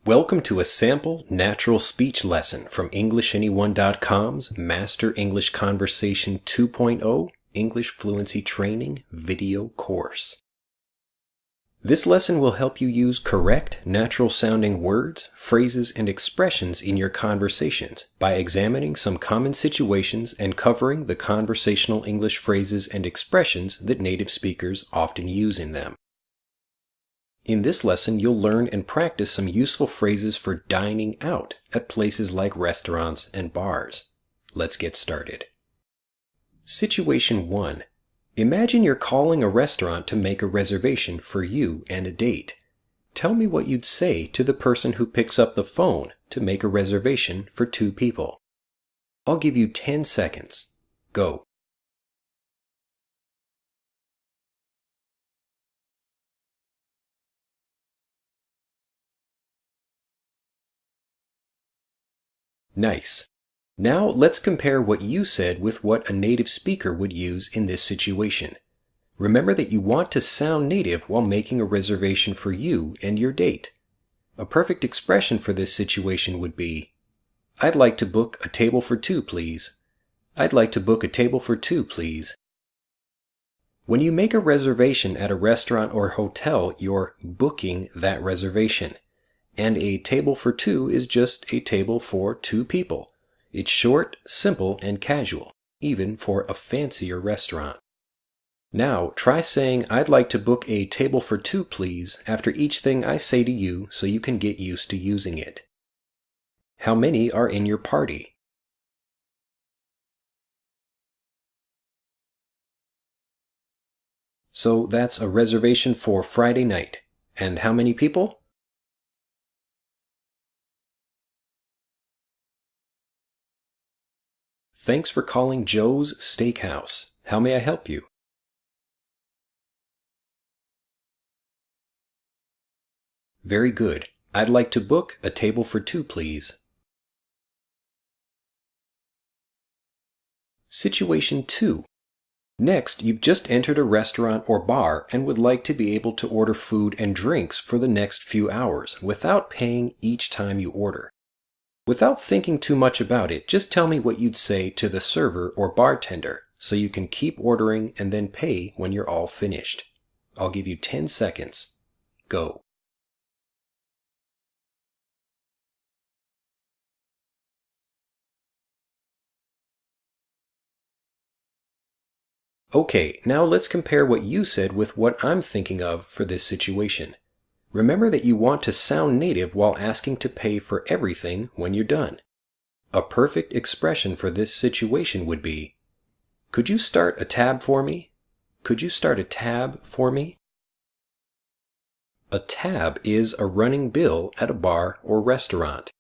Welcome to a sample natural speech lesson from EnglishAnyone.com's Master English Conversation 2.0 English Fluency Training video course. This lesson will help you use correct, natural-sounding words, phrases, and expressions in your conversations by examining some common situations and covering the conversational English phrases and expressions that native speakers often use in them. In this lesson, you'll learn and practice some useful phrases for dining out at places like restaurants and bars. Let's get started. Situation 1. Imagine you're calling a restaurant to make a reservation for you and a date. Tell me what you'd say to the person who picks up the phone to make a reservation for 2 people. I'll give you 10 seconds. Go. Nice. Now let's compare what you said with what a native speaker would use in this situation. Remember that you want to sound native while making a reservation for you and your date. A perfect expression for this situation would be, "I'd like to book a table for 2, please. I'd like to book a table for 2, please." When you make a reservation at a restaurant or hotel, you're booking that reservation. And a table for 2 is just a table for 2 people. It's short, simple, and casual, even for a fancier restaurant. Now, try saying, "I'd like to book a table for 2, please," after each thing I say to you so you can get used to using it. How many are in your party? So that's a reservation for Friday night. And how many people? Thanks for calling Joe's Steakhouse. How may I help you? Very good. I'd like to book a table for 2, please. Situation 2. Next, you've just entered a restaurant or bar and would like to be able to order food and drinks for the next few hours without paying each time you order. Without thinking too much about it, just tell me what you'd say to the server or bartender so you can keep ordering and then pay when you're all finished. I'll give you 10 seconds. Go. Okay, now let's compare what you said with what I'm thinking of for this situation. Remember that you want to sound native while asking to pay for everything when you're done. A perfect expression for this situation would be, "Could you start a tab for me? Could you start a tab for me?" A tab is a running bill at a bar or restaurant.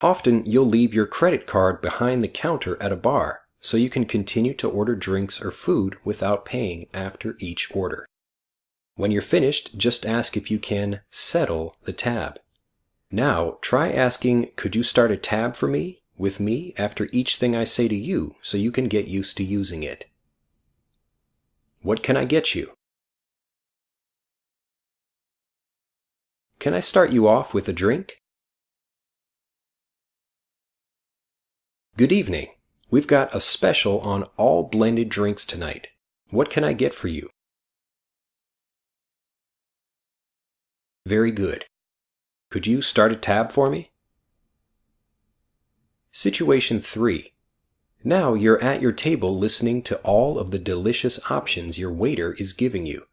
Often you'll leave your credit card behind the counter at a bar, so you can continue to order drinks or food without paying after each order. When you're finished, just ask if you can settle the tab. Now, try asking, "Could you start a tab for me, with me, after each thing I say to you, so you can get used to using it." What can I get you? Can I start you off with a drink? Good evening. We've got a special on all blended drinks tonight. What can I get for you? Very good. Could you start a tab for me? Situation 3. Now you're at your table listening to all of the delicious options your waiter is giving you.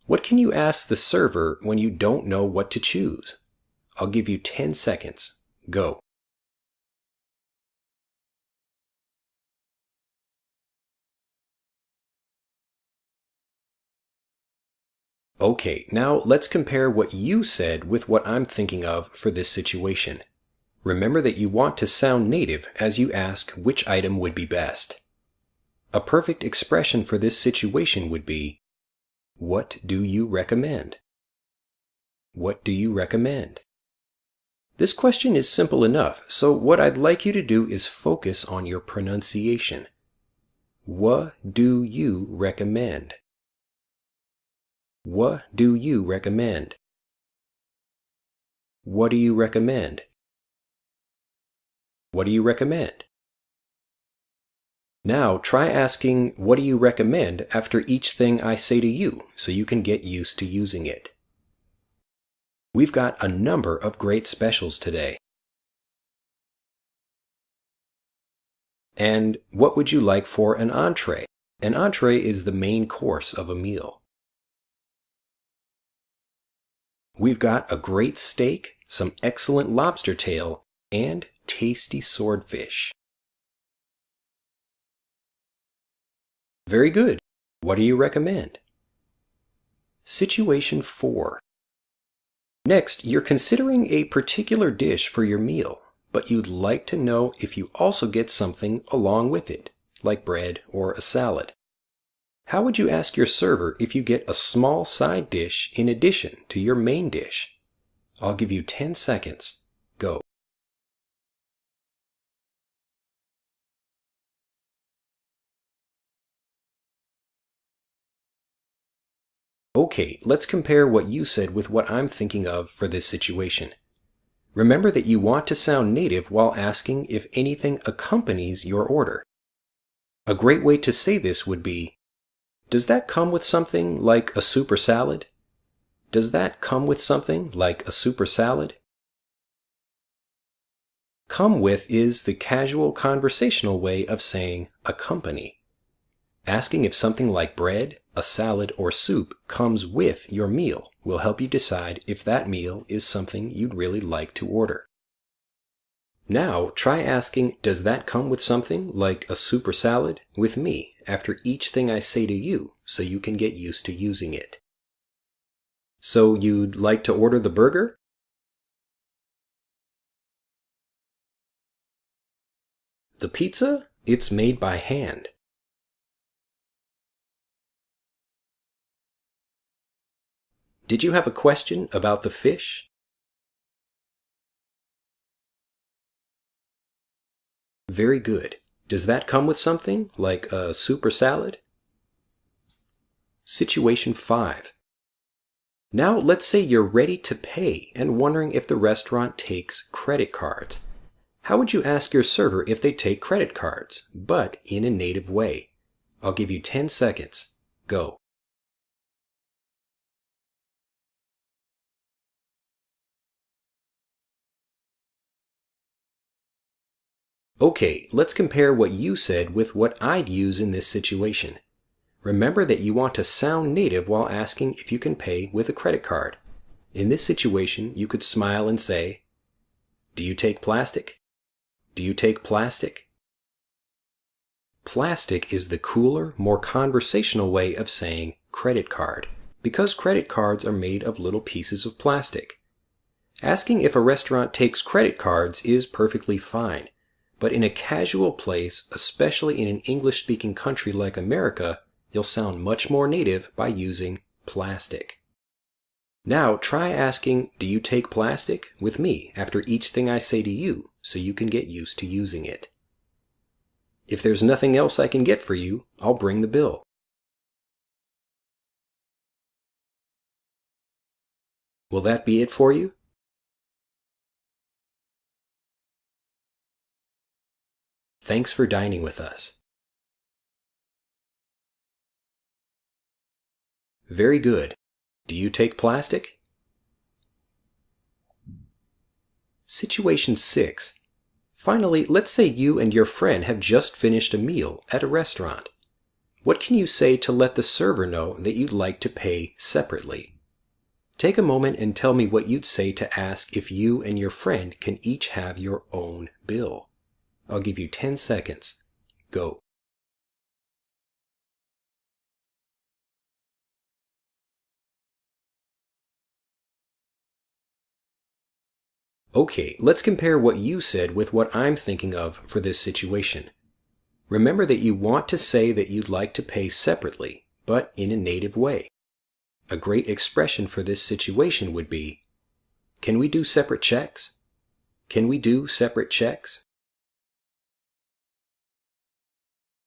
What can you ask the server when you don't know what to choose? I'll give you 10 seconds. Go. Okay, now let's compare what you said with what I'm thinking of for this situation. Remember that you want to sound native as you ask which item would be best. A perfect expression for this situation would be, "What do you recommend?" What do you recommend? This question is simple enough, so what I'd like you to do is focus on your pronunciation. What do you recommend? What do you recommend? What do you recommend? What do you recommend? Now try asking, what do you recommend after each thing I say to you so you can get used to using it. We've got a number of great specials today. And what would you like for an entree? An entree is the main course of a meal. We've got a great steak, some excellent lobster tail, and tasty swordfish. Very good. What do you recommend? Situation 4. Next, you're considering a particular dish for your meal, but you'd like to know if you also get something along with it, like bread or a salad. How would you ask your server if you get a small side dish in addition to your main dish? I'll give you 10 seconds. Go. Okay, let's compare what you said with what I'm thinking of for this situation. Remember that you want to sound native while asking if anything accompanies your order. A great way to say this would be, does that come with something like a soup or salad? Does that come with something like a soup or salad? Come with is the casual conversational way of saying accompany. Asking if something like bread, a salad, or soup comes with your meal will help you decide if that meal is something you'd really like to order. Now, try asking, does that come with something like a soup or salad with me after each thing I say to you so you can get used to using it. So you'd like to order the burger? The pizza? It's made by hand. Did you have a question about the fish? Very good. Does that come with something like a soup or salad? Situation 5. Now let's say you're ready to pay and wondering if the restaurant takes credit cards. How would you ask your server if they take credit cards, but in a native way? I'll give you 10 seconds. Go. Okay, let's compare what you said with what I'd use in this situation. Remember that you want to sound native while asking if you can pay with a credit card. In this situation, you could smile and say, "Do you take plastic? Do you take plastic?" Plastic is the cooler, more conversational way of saying credit card, because credit cards are made of little pieces of plastic. Asking if a restaurant takes credit cards is perfectly fine, but in a casual place, especially in an English-speaking country like America, you'll sound much more native by using plastic. Now try asking, "Do you take plastic?" with me after each thing I say to you so you can get used to using it. If there's nothing else I can get for you, I'll bring the bill. Will that be it for you? Thanks for dining with us. Very good. Do you take plastic? Situation 6. Finally, let's say you and your friend have just finished a meal at a restaurant. What can you say to let the server know that you'd like to pay separately? Take a moment and tell me what you'd say to ask if you and your friend can each have your own bill. I'll give you 10 seconds. Go. Okay, let's compare what you said with what I'm thinking of for this situation. Remember that you want to say that you'd like to pay separately, but in a native way. A great expression for this situation would be, "Can we do separate checks? Can we do separate checks?"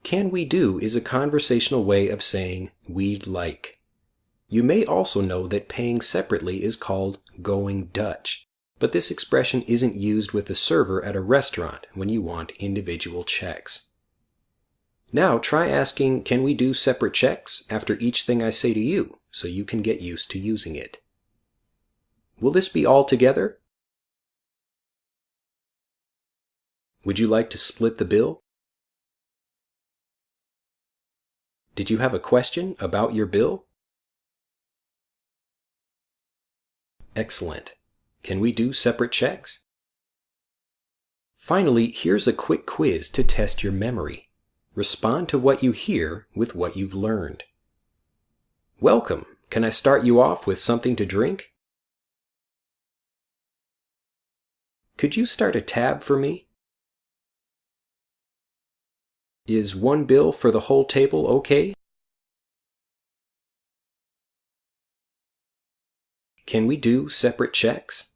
Can we do is a conversational way of saying we'd like. You may also know that paying separately is called going Dutch. but this expression isn't used with the server at a restaurant when you want individual checks. Now try asking, "Can we do separate checks?" after each thing I say to you, so you can get used to using it. Will this be all together? Would you like to split the bill? Did you have a question about your bill? Excellent. Can we do separate checks? Finally, here's a quick quiz to test your memory. Respond to what you hear with what you've learned. Welcome. Can I start you off with something to drink? Could you start a tab for me? Is one bill for the whole table okay? Can we do separate checks?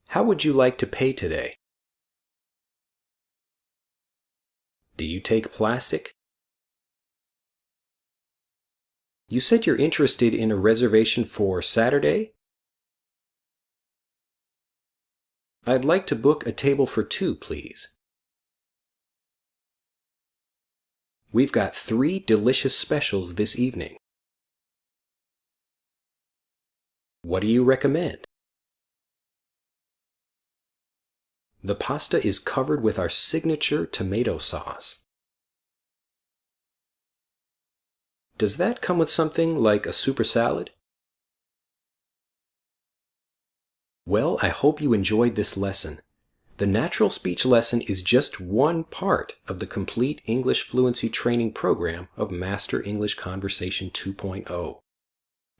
How would you like to pay today? Do you take plastic? You said you're interested in a reservation for Saturday? I'd like to book a table for 2, please. We've got 3 delicious specials this evening. What do you recommend? The pasta is covered with our signature tomato sauce. Does that come with something like a super salad? Well, I hope you enjoyed this lesson. The natural speech lesson is just one part of the complete English fluency training program of Master English Conversation 2.0.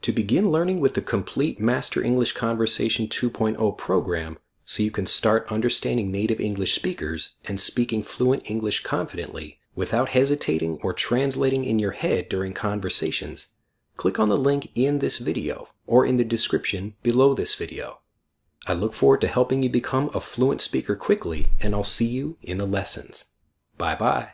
To begin learning with the complete Master English Conversation 2.0 program, so you can start understanding native English speakers and speaking fluent English confidently without hesitating or translating in your head during conversations, click on the link in this video or in the description below this video. I look forward to helping you become a fluent speaker quickly, and I'll see you in the lessons. Bye-bye.